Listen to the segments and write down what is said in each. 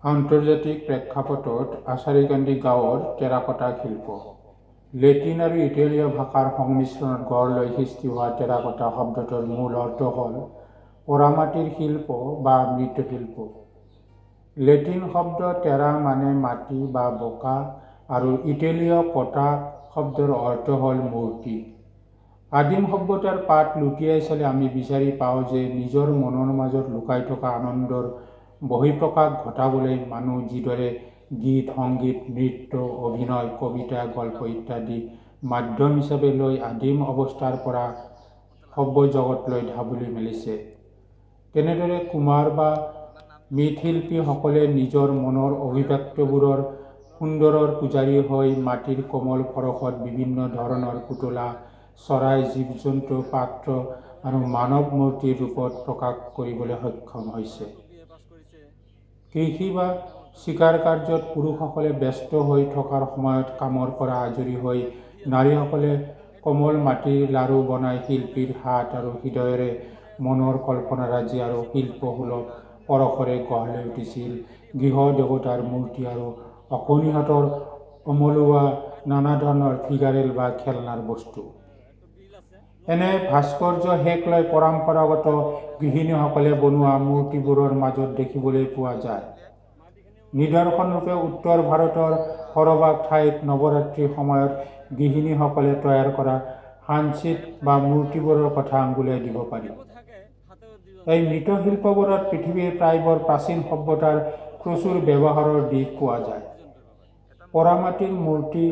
আন্তৰ্জাতিক প্ৰেক্ষাপটত আচাৰীকান্দি গাঁৱৰ টেৰাকটা শিল্প। লেটিন আৰু ইটালীয় ভাষাৰ সংমিশ্ৰণত গঢ় লৈ সৃষ্টি হোৱা টেৰাকটা শব্দটোৰ মূল অৰ্থ হ'ল পোৰামাটিৰ শিল্প বা মৃৎশিল্প। লেটিন শব্দ টেৰা মানে মাটি বা বোকা আৰু ইটালীয় কটা শব্দৰ অৰ্থ হ'ল মূৰ্তি। আদিম সভ্যতাৰ পাত লুটিয়াই চালে আমি বিচাৰি পাওঁ যে নিজৰ মনৰ মাজত লুকাই থকা আনন্দৰ বহিঃপ্ৰকাশ ঘটাবলৈ মানুহ যিদৰে গীত, সংগীত, নৃত্য, অভিনয়, কবিতা, গল্প ইত্যাদি মাধ্যম হিচাপে লৈ আদিম অৱস্থাৰ পৰা সভ্য জগতলৈ ঢাপলি মেলিছে, তেনেদৰে কুমাৰ বা মৃৎশিল্পীসকলে নিজৰ মনৰ অভিব্যক্তবোৰৰ সুন্দৰৰ পূজাৰী হৈ মাটিৰ কোমল পৰশত বিভিন্ন ধৰণৰ পুতলা, চৰাই, জীৱ-জন্তু, পাত্ৰ আৰু মানৱ মূৰ্তিৰ ৰূপত প্ৰকাশ কৰিবলৈ সক্ষম হৈছে। কৃষি বা চিকাৰ কাৰ্যত পুৰুষসকলে ব্যস্ত হৈ থকাৰ সময়ত কামৰ পৰা আজৰি হৈ নাৰীসকলে কোমল মাটিৰ লাড়ু বনাই শিল্পীৰ হাত আৰু হৃদয়েৰে মনৰ কল্পনাৰাজি আৰু শিল্পসুলভ পৰশৰে গঢ় লৈ উঠিছিল গৃহ দেৱতাৰ মূৰ্তি আৰু অকণিহঁতৰ অমলুৱা নানা ধৰণৰ ফিগাৰেল বা খেলনাৰ বস্তু। এনে ভাস্কৰ্য শেষ লৈ পৰম্পৰাগত গৃহিণীসকলে বনোৱা মূৰ্তিবোৰৰ মাজত দেখিবলৈ পোৱা যায়। নিদৰ্শনৰূপে উত্তৰ ভাৰতৰ সৰহভাগ ঠাইত নৱৰাত্ৰিৰ সময়ত গৃহিণীসকলে তৈয়াৰ কৰা হাঞ্চিত বা মূৰ্তিবোৰৰ কথা আঙুলিয়াই দিব পাৰি। এই মৃৎশিল্পবোৰত পৃথিৱীৰ প্ৰায়বোৰ প্ৰাচীন সভ্যতাৰ প্ৰচুৰ ব্যৱহাৰৰ দিশ পোৱা যায়। পোৰামাটিৰ মূৰ্তি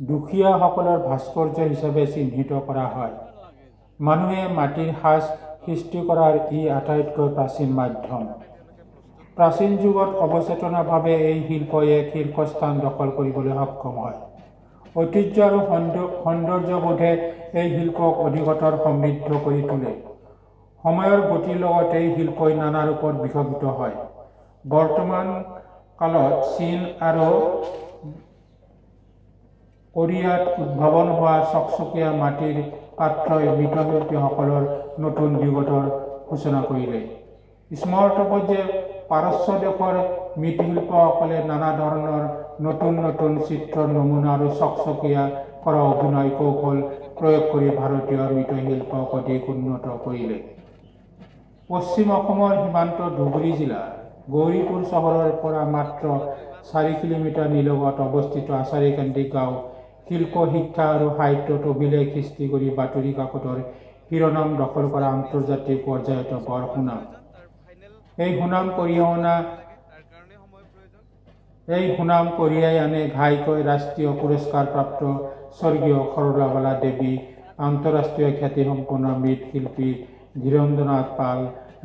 দুখীয়াসকলৰ ভাস্কৰ্য হিচাপে চিহ্নিত কৰা হয়। মানুহে মাটিৰ সাজ সৃষ্টি কৰাৰ ই আটাইতকৈ প্ৰাচীন মাধ্যম। প্ৰাচীন যুগত অৱচেতনাভাৱে এই শিল্পই এক শীৰ্ষস্থান দখল কৰিবলৈ সক্ষম হয়। ঐতিহ্য আৰু সৌন্দৰ্যবোধে এই শিল্পক অধিকতৰ সমৃদ্ধ কৰি তোলে। সময়ৰ গতিৰ লগত এই শিল্পই নানা ৰূপত বিকশিত হয়। বৰ্তমান কালত চীন আৰু কোৰিয়াত উদ্ভাৱন হোৱা চকচকীয়া মাটিৰ পাত্ৰই মৃৎশিল্পীসকলৰ নতুন যুগৰ সূচনা কৰিলে। স্মৰ্টপত যে পাৰস্য দেশৰ মৃৎশিল্পসকলে নানা ধৰণৰ নতুন চিত্ৰৰ নমুনা আৰু চকচকীয়া কৰা অভিনয় কৌশল প্ৰয়োগ কৰি ভাৰতীয় মৃৎশিল্পক অধিক উন্নত কৰিলে। পশ্চিম অসমৰ সীমান্ত ধুবুৰী জিলাৰ গৌৰীপুৰ চহৰৰ পৰা মাত্ৰ 4 কিলোমিটাৰ নিলগত অৱস্থিত আচাৰীকান্দি গাঁও শিল্প, শিক্ষা আৰু সাহিত্যত অভিলেখ সৃষ্টি কৰি বাতৰি কাকতৰ শিৰোনাম দখল কৰা আন্তৰ্জাতিক পৰ্যায়ত বৰ সুনাম। এই সুনাম কঢ়িয়াই আনে ঘাইকৈ ৰাষ্ট্ৰীয় পুৰস্কাৰপ্ৰাপ্ত স্বৰ্গীয় সৰলাবালা দেৱী, আন্তঃৰাষ্ট্ৰীয় খ্যাতিসম্পন্ন মৃৎশিল্পী ধীৰেন্দ্ৰনাথ পাল,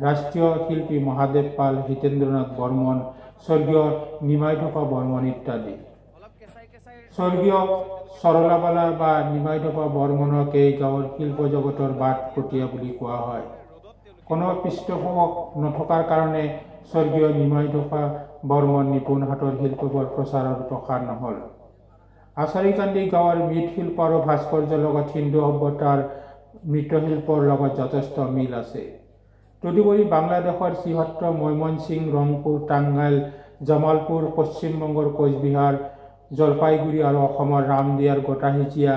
ৰাষ্ট্ৰীয় শিল্পী মহাদেৱ পাল, হিতেন্দ্ৰনাথ বৰ্মন, স্বৰ্গীয় নিমাইথপা বৰ্মন ইত্যাদি। স্বৰ্গীয় সৰলাবালা বা নিমাইথপা বৰ্মনক এই গাঁৱৰ শিল্প জগতৰ বাটকটীয়া বুলি কোৱা হয়। কোনো পৃষ্ঠপোষক নথকাৰ কাৰণে স্বৰ্গীয় নিমাইথপা বৰ্মন নিপুণ হাতৰ শিল্পবোৰ প্ৰচাৰ আৰু প্ৰসাৰ নহ'ল। আচাৰীকান্দি গাঁৱৰ মৃৎশিল্প আৰু ভাস্কৰ্যৰ লগত হিন্দু সভ্যতাৰ মৃৎশিল্পৰ লগত যথেষ্ট মিল আছে। তদুপৰি বাংলাদেশৰ শ্ৰীহট্ট, ময়মনসিং, ৰংপুৰ, টাঙ্গাইল, জামালপুৰ, পশ্চিমবংগৰ কোচবিহাৰ, জলপাইগুৰি আৰু অসমৰ ৰামদিয়াৰ গোটাসিঁচিয়া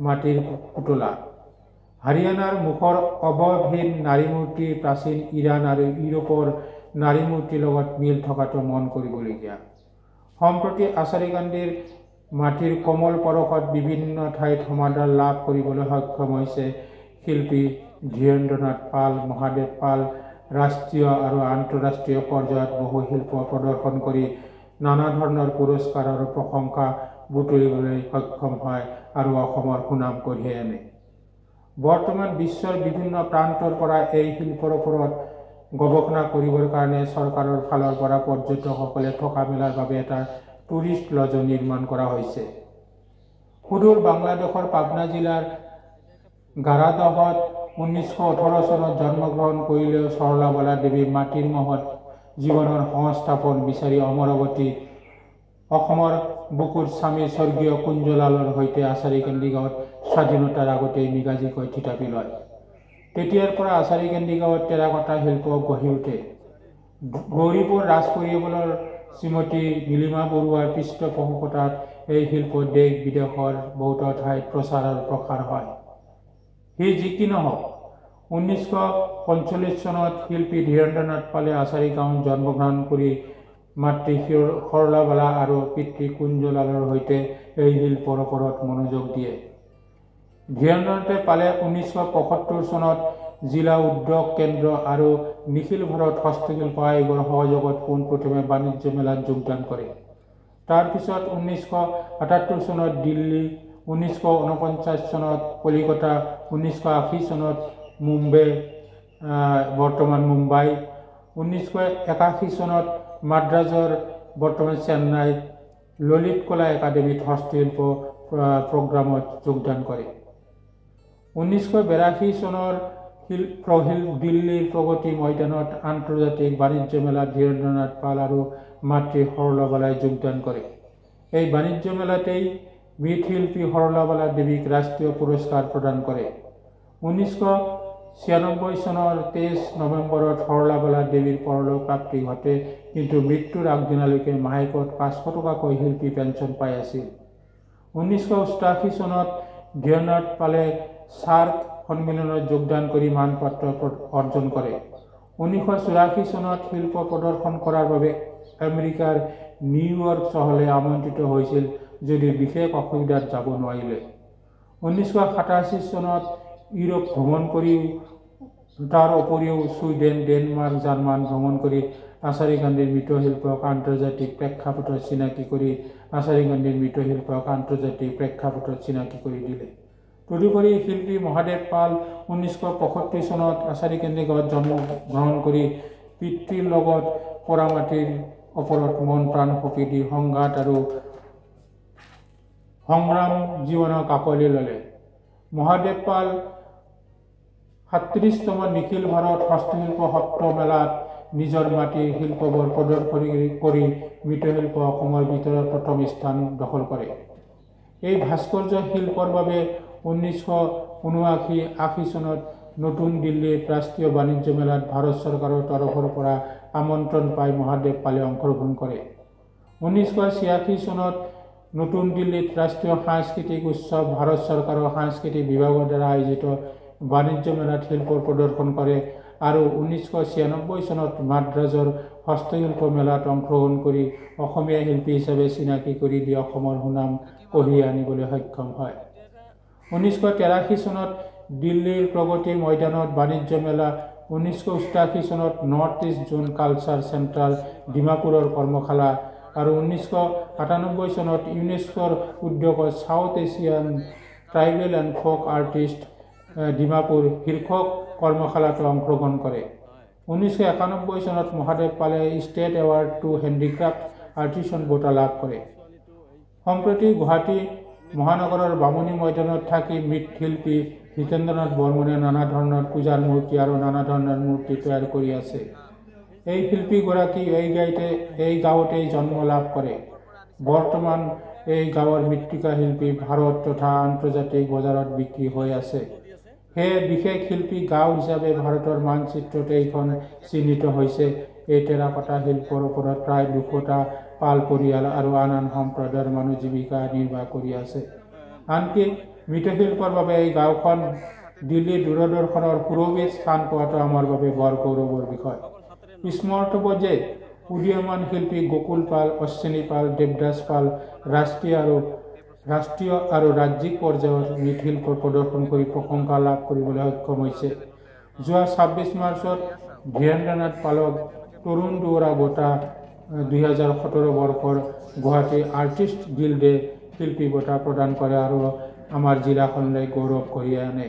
মাটিৰ পুতলা, হাৰিয়ানাৰ মুখৰ অৱধহীন নাৰী মূৰ্তি প্ৰাচীন ইৰাণ আৰু ইউৰোপৰ নাৰী মূৰ্তিৰ লগত মিল থকাটো মন কৰিবলগীয়া। সম্প্ৰতি আচাৰীকান্দিৰ মাটিৰ কোমল পৰশত বিভিন্ন ঠাইত সমাদৰ লাভ কৰিবলৈ সক্ষম হৈছে শিল্পী ধীৰেন্দ্ৰনাথ পাল, মহাদেৱ পাল। ৰাষ্ট্ৰীয় আৰু আন্তঃৰাষ্ট্ৰীয় পৰ্যায়ত বহু শিল্প প্ৰদৰ্শন কৰি নানা ধৰণৰ পুৰস্কাৰ আৰু প্ৰশংসা বুটলিবলৈ সক্ষম হয় আৰু অসমৰ সুনাম কঢ়িয়াই আনে। বৰ্তমান বিশ্বৰ বিভিন্ন প্ৰান্তৰ পৰা এই শিল্পৰ ওপৰত গৱেষণা কৰিবৰ কাৰণে চৰকাৰৰ ফালৰ পৰা পৰ্যটকসকলে থকা মেলাৰ বাবে এটা টুৰিষ্ট লজ নিৰ্মাণ কৰা হৈছে। সুদূৰ বাংলাদেশৰ পাবনা জিলাৰ গাৰাদহত 1918 চনত জন্মগ্ৰহণ কৰিলেও সৰলাবালা দেৱী মাটিৰ মহৎ জীৱনৰ সংস্থাপন বিচাৰি অমৰাৱতীত অসমৰ বুকুত স্বামী স্বৰ্গীয় কুঞ্জলালৰ সৈতে আচাৰীকান্দি গাঁৱত স্বাধীনতাৰ আগতেই নিগাজিকৈ থিতাপি লয়। তেতিয়াৰ পৰা আচাৰীকান্দি গাঁৱত টেৰাকটা শিল্প গঢ়ি উঠে। গৌৰীপুৰ ৰাজ পৰিয়ালৰ শ্ৰীমতী নীলিমা বৰুৱাৰ পৃষ্ঠপোষকতাত এই শিল্প দেশ বিদেশৰ বহুতো ঠাইত প্ৰচাৰ আৰু প্ৰসাৰ হয়। সি যি কি নহওক 1945 চনত শিল্পী ধীৰেন্দ্ৰনাথ পালে আচাৰী গাঁৱত জন্মগ্ৰহণ কৰি মাতৃ সৰলাবালা আৰু পিতৃ কুঞ্জলালৰ সৈতে এই শিল্পৰ ওপৰত মনোযোগ দিয়ে। ধীৰেন্দ্ৰনাথে পালে 1975 চনত জিলা উদ্যোগ কেন্দ্ৰ আৰু নিখিল ভাৰত হস্তশিল্প আয়োগৰ সহযোগত পোনপ্ৰথমে বাণিজ্য মেলাত যোগদান কৰে। তাৰ পিছত 1978 চনত দিল্লী, 1949 চনত কলিকতা, 1980 চনত মুম্বাই বৰ্তমান মুম্বাই, 1981 চনত মাদ্ৰাজৰ বৰ্তমান চেন্নাইত ললিত কলা একাডেমীত হস্তশিল্প প্ৰগ্ৰামত যোগদান কৰে। 1982 চনৰ দিল্লীৰ প্ৰগতি ময়দানত আন্তৰ্জাতিক বাণিজ্য মেলাত ধীৰেন্দ্ৰনাথ পাল আৰু মাতৃ সৰলাবালাই যোগদান কৰে। এই বাণিজ্য মেলাতেই মৃৎশিল্পী সৰলাবালা দেৱীক ৰাষ্ট্ৰীয় পুৰস্কাৰ প্ৰদান কৰে। 1996 চনৰ 23 নৱেম্বৰত সৰলাবালা দেৱীৰ পৰলোক প্ৰাপ্তি ঘটে, কিন্তু মৃত্যুৰ আগদিনালৈকে মাহেকত 500 টকাকৈ শিল্পী পেঞ্চন পাই আছিল। 1988 চনত ধীৰেন্দ্ৰনাথ পালে সাৰ্ক সন্মিলনত যোগদান কৰি মানপত্ৰ অৰ্জন কৰে। 1984 চনত শিল্প প্ৰদৰ্শন কৰাৰ বাবে আমেৰিকাৰ নিউয়ৰ্ক চহৰলৈ আমন্ত্ৰিত হৈছিল যদিও বিশেষ অসুবিধাত যাব নোৱাৰিলে। 1987 চনত ইউৰোপ ভ্ৰমণ কৰি তাৰ উপৰিও ছুইডেন, ডেনমাৰ্ক, জাৰ্মান ভ্ৰমণ কৰি আচাৰী গান্ধীৰ মৃৎশিল্পক আন্তৰ্জাতিক প্ৰেক্ষাপটত চিনাকি কৰি দিলে। তদুপৰি শিল্পী মহাদেৱ পাল 1965 চনত আচাৰী কেন্দ্ৰীয় গাঁৱত জন্মগ্ৰহণ কৰি পিতৃৰ লগত পৰা মাটিৰ ওপৰত মন প্ৰাণ সঁপি দি সংঘাত আৰু সংগ্ৰাম জীৱনক আঁকোৱালি ল'লে। মহাদেৱ পাল 37তম নিখিল ভাৰত হস্তশিল্প সত্ৰ মেলাত নিজৰ মাটিৰ শিল্পবোৰ প্ৰদৰ্শন কৰি মৃৎশিল্প অসমৰ ভিতৰত প্ৰথম স্থান দখল কৰে। এই ভাস্কৰ্য শিল্পৰ বাবে 1979-80 চনত নতুন দিল্লীৰ ৰাষ্ট্ৰীয় বাণিজ্য মেলাত ভাৰত চৰকাৰৰ তৰফৰ পৰা আমন্ত্ৰণ পাই মহাদেৱ পালে অংশগ্ৰহণ কৰে। 1986 চনত নতুন দিল্লীত ৰাষ্ট্ৰীয় সাংস্কৃতিক উৎসৱ ভাৰত চৰকাৰৰ সাংস্কৃতিক বিভাগৰ দ্বাৰা আয়োজিত বাণিজ্য মেলাত শিল্প প্ৰদৰ্শন কৰে আৰু 1996 চনত মাদ্ৰাজৰ হস্তশিল্প মেলাত অংশগ্ৰহণ কৰি অসমীয়া শিল্পী হিচাপে চিনাকি কৰি দি অসমৰ সুনাম কঢ়িয়াই আনিবলৈ সক্ষম হয়। 1983 চনত দিল্লীৰ প্ৰগতি ময়দানত বাণিজ্য মেলা, 1988 চনত নৰ্থ ইষ্ট জোন কালচাৰ চেণ্টাৰ ডিমাপুৰৰ কৰ্মশালা আৰু 1998 চনত ইউনেস্কোৰ উদ্যোগত south Asian tribal and folk artist Dimapur শীৰ্ষক কৰ্মশালাতো অংশগ্ৰহণ কৰে। 1991 চনত মহাদেৱ পালে ষ্টেট এৱাৰ্ড টু হেণ্ডিক্ৰাফ্ট আৰ্টিছন বঁটা লাভ কৰে। সম্প্ৰতি গুৱাহাটী মহানগৰৰ বামুণী ময়দানত থাকি মৃৎশিল্পী জিতেন্দ্ৰনাথ বৰ্মনে নানা ধৰণৰ পূজাৰ মূৰ্তি আৰু নানা ধৰণৰ মূৰ্তি তৈয়াৰ কৰি আছে। এই শিল্পীগৰাকী এই গাঁৱতেই জন্ম লাভ কৰে। বৰ্তমান এই গাঁৱৰ মৃত্তিকা শিল্পী ভাৰত তথা আন্তৰ্জাতিক বজাৰত বিক্ৰী হৈ আছে। সেয়ে বিশেষ শিল্পী গাঁও হিচাপে ভাৰতৰ মানচিত্ৰত এইখন চিহ্নিত হৈছে। এই টেৰাকটা শিল্পৰ ওপৰত প্ৰায় 200টা পাল পৰিয়াল আৰু আন সম্প্ৰদায়ৰ মানুহ জীৱিকা নিৰ্বাহ কৰি আছে। আনকি মৃৎশিল্পৰ বাবে এই গাঁওখন দিল্লী দূৰদৰ্শনৰ সুৰভিত স্থান পোৱাটো আমাৰ বাবে বৰ গৌৰৱৰ বিষয়। স্মৰ্তব্য যে উদীয়মান শিল্পী গোকুল পাল, অশ্বিনী পাল, দেৱদাস পাল ৰাষ্ট্ৰীয় আৰু ৰাজ্যিক পৰ্যায়ত মৃৎশিল্প প্ৰদৰ্শন কৰি প্ৰশংসা লাভ কৰিবলৈ সক্ষম হৈছে। যোৱা 26 মাৰ্চত ধীৰেন্দ্ৰনাথ পালক তৰুণ দুৱৰা বঁটা 2017 বৰ্ষৰ গুৱাহাটী আৰ্টিষ্ট গিল্ডে শিল্পী বঁটা প্ৰদান কৰে আৰু আমাৰ জিলাখনলৈ গৌৰৱ কঢ়িয়াই আনে।